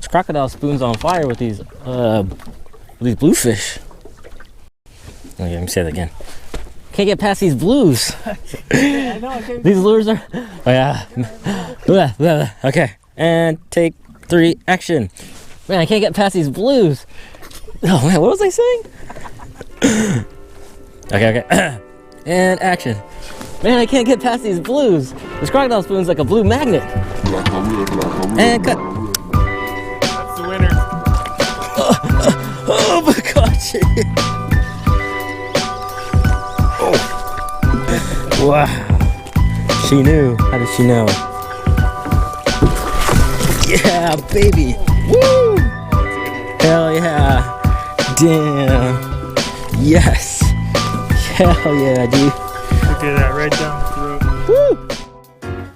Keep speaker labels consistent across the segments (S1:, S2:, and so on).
S1: crocodile spoons on fire with these bluefish. Okay, let me say that again. Can't get past these blues.
S2: I know,
S1: These lures are. Oh yeah. Okay, and take 3, action. Man, I can't get past these blues. Oh man, what was I saying? Okay. And action. Man, I can't get past these blues. This crocodile spoon's like a blue magnet. And cut.
S2: That's the winner.
S1: Oh my gosh. Oh. Wow. She knew. How did she know? Yeah, baby. Woo! Hell yeah. Damn. Yes. Hell yeah, dude.
S2: Look at that, right down the throat.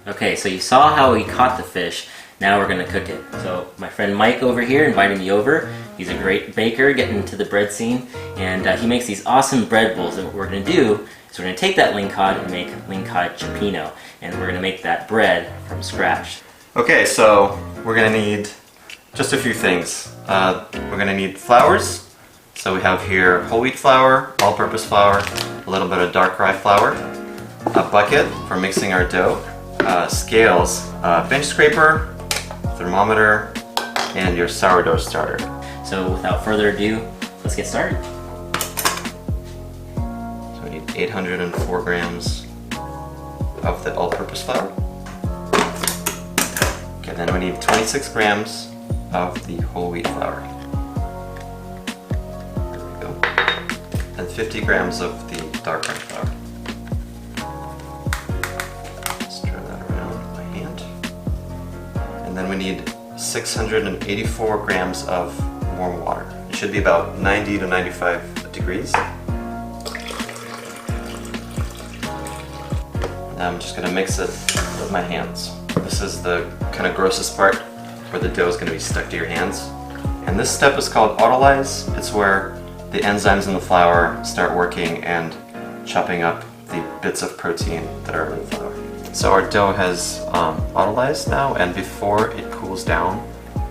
S1: Woo! Okay, so you saw how we caught the fish. Now we're gonna cook it. So my friend Mike over here invited me over. He's a great baker, getting into the bread scene, and he makes these awesome bread bowls. And what we're gonna do is we're gonna take that Lingcod and make Lingcod CIOPPINO, and we're gonna make that bread from scratch.
S3: Okay, so we're gonna need just a few things. We're gonna need flours. So we have here whole wheat flour, all-purpose flour, a little bit of dark rye flour, a bucket for mixing our dough, scales, bench scraper, thermometer, and your sourdough starter.
S1: So without further ado, let's get started.
S3: So we need 804 grams of the all-purpose flour. Okay, then we need 26 grams of the whole wheat flour. There we go. And 50 grams of the dark rye flour. Stir that around with my hand. And then we need 684 grams of warm water. It should be about 90 to 95 degrees. Now I'm just going to mix it with my hands. This is the kind of grossest part, where the dough is going to be stuck to your hands. And this step is called autolyze. It's where the enzymes in the flour start working and chopping up the bits of protein that are in the flour. So our dough has autolyzed now, and before it cools down,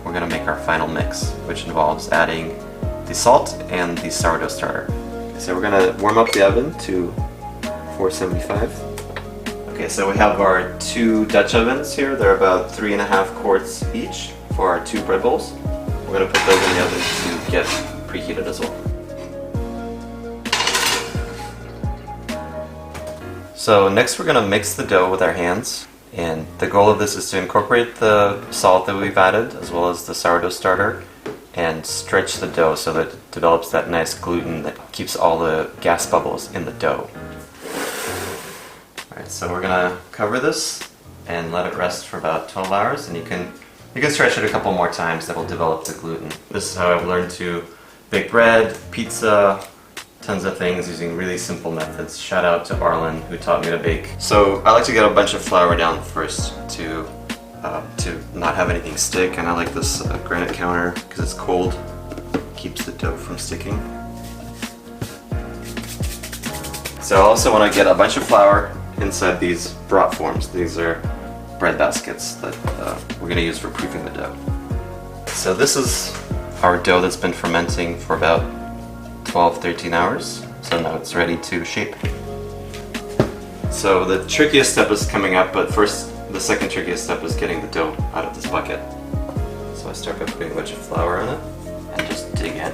S3: we're going to make our final mix, which involves adding the salt and the sourdough starter. So we're going to warm up the oven to 475. Okay, so we have our 2 Dutch ovens here. They're about 3.5 quarts each for our 2 bread bowls. We're going to put those in the oven to get preheated as well. So next we're going to mix the dough with our hands, and the goal of this is to incorporate the salt that we've added as well as the sourdough starter and stretch the dough so that it develops that nice gluten that keeps all the gas bubbles in the dough. Alright, so we're going to cover this and let it rest for about 12 hours, and you can stretch it a couple more times. That will develop the gluten. This is how I've learned to bake bread, pizza, tons of things using really simple methods. Shout out to Arlen who taught me to bake. So I like to get a bunch of flour down first to not have anything stick, and I like this granite counter because it's cold, keeps the dough from sticking. So I also want to get a bunch of flour inside these brat forms. These are bread baskets that we're going to use for proofing the dough. So this is our dough that's been fermenting for about 12-13 hours. So now it's ready to shape. So the trickiest step is coming up, but first the second trickiest step is getting the dough out of this bucket. So I start by putting a bunch of flour in it and just dig in.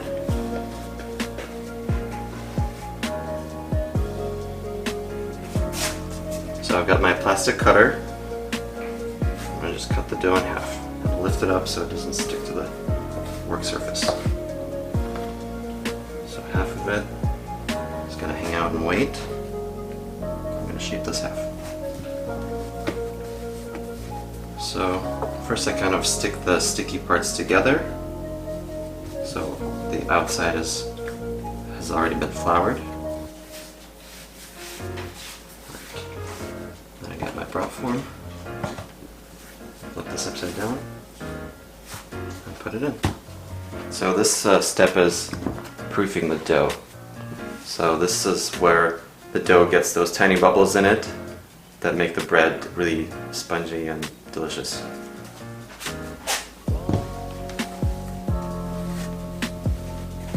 S3: So I've got my plastic cutter. I'm going to just cut the dough in half and lift it up so it doesn't stick to the work surface. So half of it is going to hang out and wait. I'm going to shape this half. So first I kind of stick the sticky parts together. So the outside has already been floured. Then I got my brat form. Flip this upside down and put it in. So this step is proofing the dough. So this is where the dough gets those tiny bubbles in it that make the bread really spongy and delicious.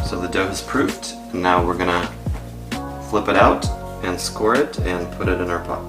S3: So the dough is proofed, and now we're gonna flip it out and score it and put it in our pot.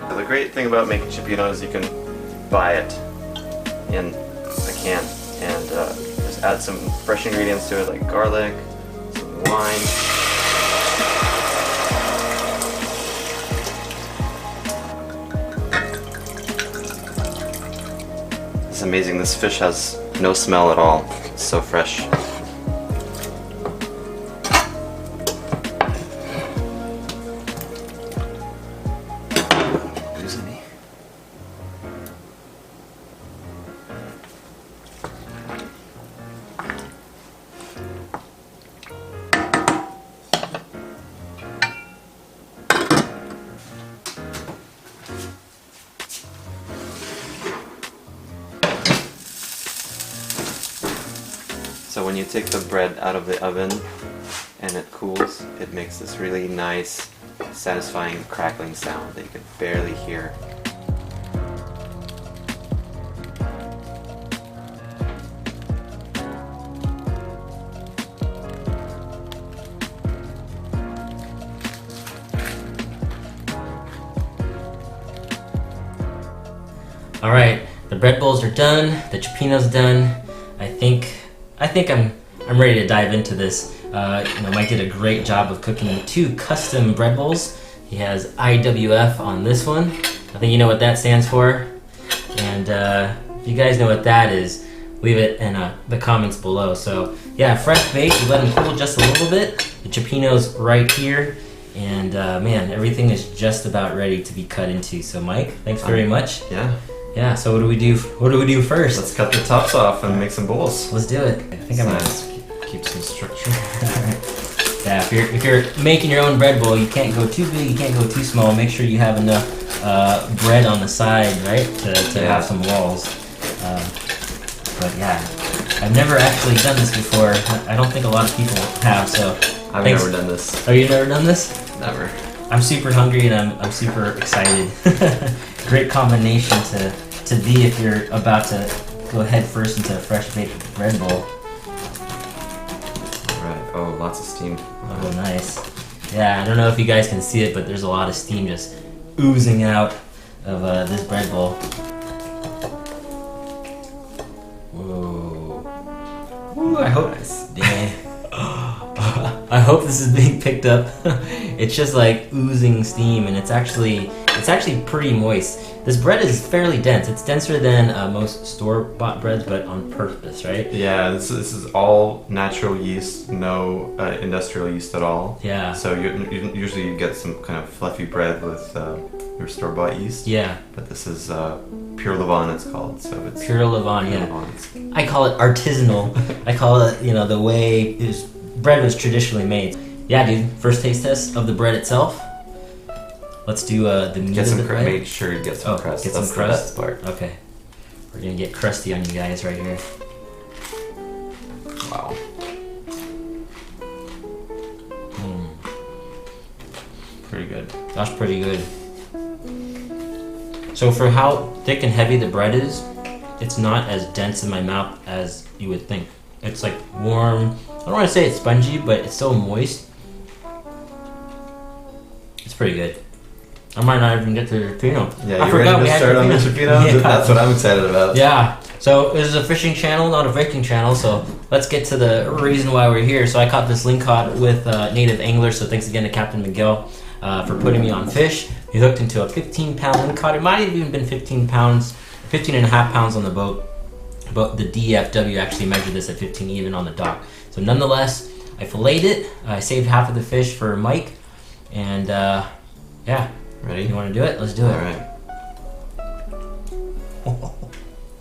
S3: The great thing about making cioppino is you can buy it in a can and just add some fresh ingredients to it like garlic, some wine. It's amazing, this fish has no smell at all. It's so fresh. So when you take the bread out of the oven and it cools, it makes this really nice, satisfying crackling sound that you can barely hear.
S1: All right, the bread bowls are done. The cioppino's done. I think I'm ready to dive into this. Mike did a great job of cooking 2 custom bread bowls. He has IWF on this one. I think you know what that stands for. And if you guys know what that is, leave it in the comments below. So yeah, fresh baked. We let them cool just a little bit. The cioppino's right here. And man, everything is just about ready to be cut into. So Mike, thanks very much. Yeah, so what do we do first?
S3: Let's cut the tops off and make some bowls.
S1: Let's do it. I think I'm
S3: gonna keep some structure.
S1: Yeah, if you're making your own bread bowl, you can't go too big, you can't go too small. Make sure you have enough bread on the side, right, to have some walls. But yeah, I've never actually done this before. I don't think a lot of people have, so
S3: I've never done this.
S1: Oh, you've never done this?
S3: Never.
S1: I'm super hungry and I'm super excited. Great combination to be if you're about to go head first into a fresh baked bread bowl.
S3: Alright, oh, lots of steam.
S1: Oh, nice. Yeah, I don't know if you guys can see it, but there's a lot of steam just oozing out of this bread bowl. Whoa. Ooh, I hope this. I hope this is being picked up. It's just like oozing steam, and it's actually pretty moist. This bread is fairly dense. It's denser than most store-bought breads, but on purpose, right?
S3: Yeah, this is all natural yeast, no industrial yeast at all.
S1: Yeah.
S3: So usually you get some kind of fluffy bread with your store-bought yeast.
S1: Yeah.
S3: But this is pure Levain, it's called. So it's
S1: pure Levain. Yeah.
S3: Levain.
S1: I call it artisanal. I call it, the way bread was traditionally made. Yeah, dude. First taste test of the bread itself. Let's do the meat of the bread.
S3: Make sure you get some crust.
S1: Get
S3: That's
S1: some crust.
S3: the best part.
S1: Okay. We're gonna get crusty on you guys right here.
S3: Wow.
S1: Pretty good. That's pretty good. So for how thick and heavy the bread is, it's not as dense in my mouth as you would think. It's like warm. I don't want to say it's spongy, but it's so moist. It's pretty good. I might not even get to the cioppino.
S3: Yeah, you ready to start on the cioppino? Yeah. That's what I'm excited about.
S1: Yeah. So this is a fishing channel, not a baking channel. So let's get to the reason why we're here. So I caught this lingcod with native anglers. So thanks again to Captain Miguel for putting me on fish. He hooked into a 15-pound lingcod. It might have even been 15 and a half pounds on the boat. but the DFW actually measured this at 15 even on the dock. So nonetheless, I filleted it. I saved half of the fish for Mike, and yeah.
S3: Ready?
S1: You want to do it? Let's do it.
S3: All right.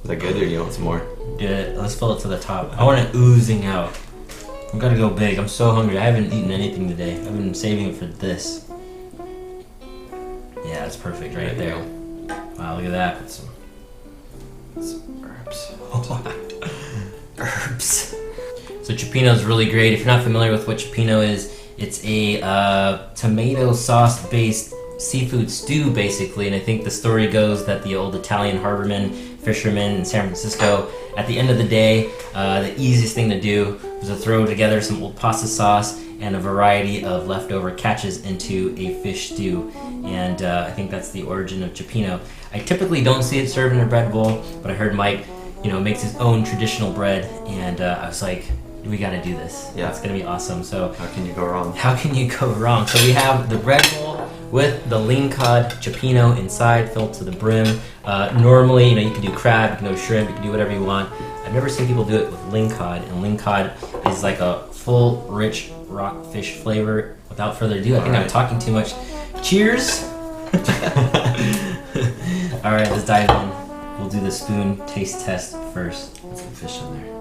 S3: Is that good, or do you want some more?
S1: Do it. Let's fill it to the top. I want it oozing out. I'm gonna go big. I'm so hungry. I haven't eaten anything today. I've been saving it for this. Yeah, that's perfect right there. Wow, look at that.
S3: Some herbs.
S1: Herbs. So cioppino is really great. If you're not familiar with what cioppino is, it's a tomato sauce based seafood stew basically, and I think the story goes that the old Italian fishermen in San Francisco, at the end of the day, the easiest thing to do was to throw together some old pasta sauce and a variety of leftover catches into a fish stew, and I think that's the origin of cioppino. I typically don't see it served in a bread bowl, but I heard Mike, makes his own traditional bread, and I was like, we gotta do this.
S3: Yeah,
S1: it's gonna be awesome. So
S3: how can you go wrong?
S1: How can you go wrong? So we have the bread bowl with the Lingcod cioppino inside, filled to the brim. Normally, you can do crab, you can do shrimp, you can do whatever you want. I've never seen people do it with Lingcod, and Lingcod is like a full, rich rockfish flavor. Without further ado, I think I'm talking too much. Cheers! All right, let's dive in. We'll do the spoon taste test first. Let's get fish in there.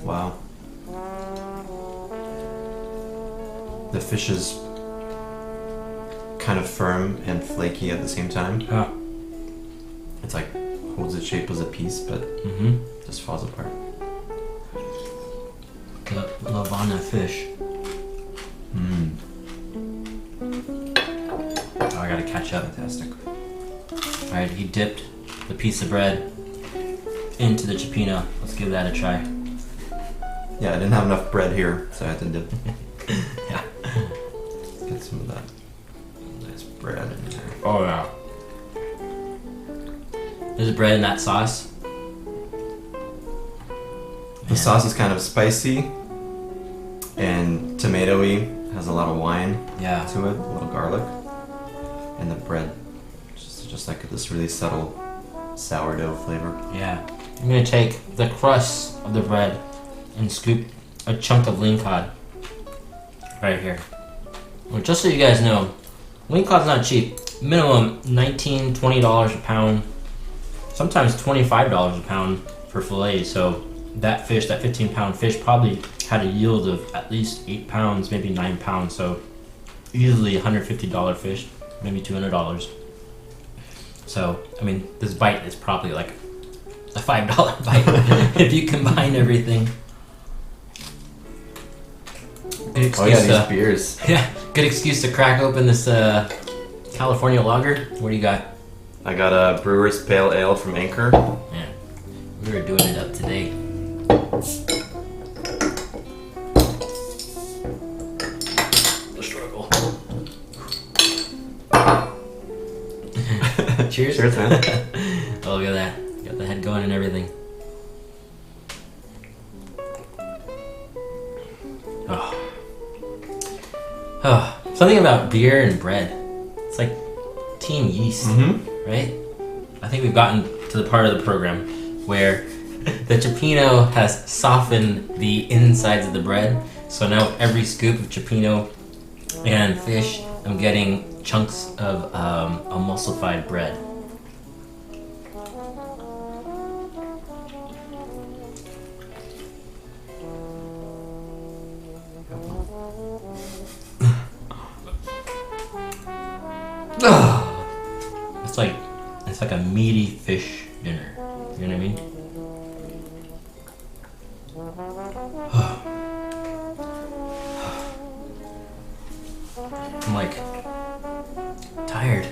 S3: Wow. The fish is kind of firm and flaky at the same time.
S1: Yeah.
S3: It's like holds its shape as a piece, but just falls apart.
S1: Love on that fish. Oh, I gotta catch up.
S3: Fantastic.
S1: Alright, he dipped the piece of bread into the cioppino. Let's give that a try.
S3: Yeah, I didn't have enough bread here, so I had to dip.
S1: Yeah.
S3: Let's get some of that nice bread in there.
S1: Oh yeah. There's bread in that sauce.
S3: The sauce is kind of spicy and tomatoey, has a lot of wine to it, a little garlic. And the bread, just like this really subtle sourdough flavor.
S1: Yeah. I'm gonna take the crust of the bread and scoop a chunk of Lingcod right here. Well, just so you guys know, Lingcod's not cheap. Minimum $19, $20 a pound, sometimes $25 a pound for fillet. So that fish, that 15-pound fish, probably had a yield of at least 8 pounds, maybe 9 pounds. So easily $150 fish, maybe $200. So, I mean, this bite is probably like a $5 bite if you combine everything. Good excuse
S3: these beers.
S1: Yeah, good excuse to crack open this California lager. What do you got?
S3: I got a Brewer's Pale Ale from Anchor.
S1: Yeah, we were doing it up today. The struggle. Cheers.
S3: Cheers, man.
S1: Oh, look at that. Got the head going and everything. Oh, something about beer and bread. It's like team yeast, right? I think we've gotten to the part of the program where the cioppino has softened the insides of the bread. So now with every scoop of cioppino and fish, I'm getting chunks of emulsified bread. It's like a meaty fish dinner. You know what I mean? I'm like tired.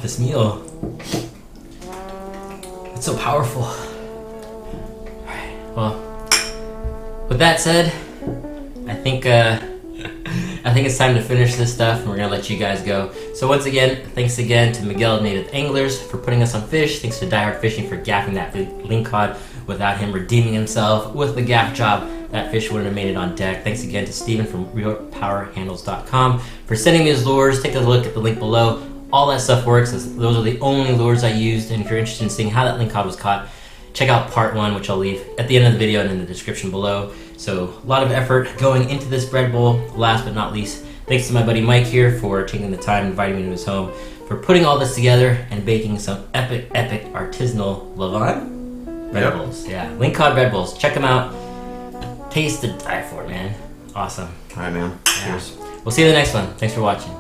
S1: This meal, it's so powerful. Alright, well, with that said, I think it's time to finish this stuff, and we're gonna let you guys go. So once again, thanks again to Miguel Native Anglers for putting us on fish. Thanks to Die Hard Fishing for gaffing that Lingcod. Without him redeeming himself with the gaff job, that fish wouldn't have made it on deck. Thanks again to Steven from RealPowerHandles.com for sending me his lures. Take a look at the link below. all that stuff works. Those are the only lures I used, and if you're interested in seeing how that lingcod was caught, check out part 1, which I'll leave at the end of the video and in the description below. So a lot of effort going into this bread bowl. Last but not least, thanks to my buddy Mike here for taking the time, inviting me to his home, for putting all this together and baking some epic artisanal Levant bread bowls. Yeah, lingcod bread bowls. Check them out. Taste to die for, man. Awesome.
S3: All right, man.
S1: Yeah.
S3: Cheers.
S1: We'll see you in the next one. Thanks for watching.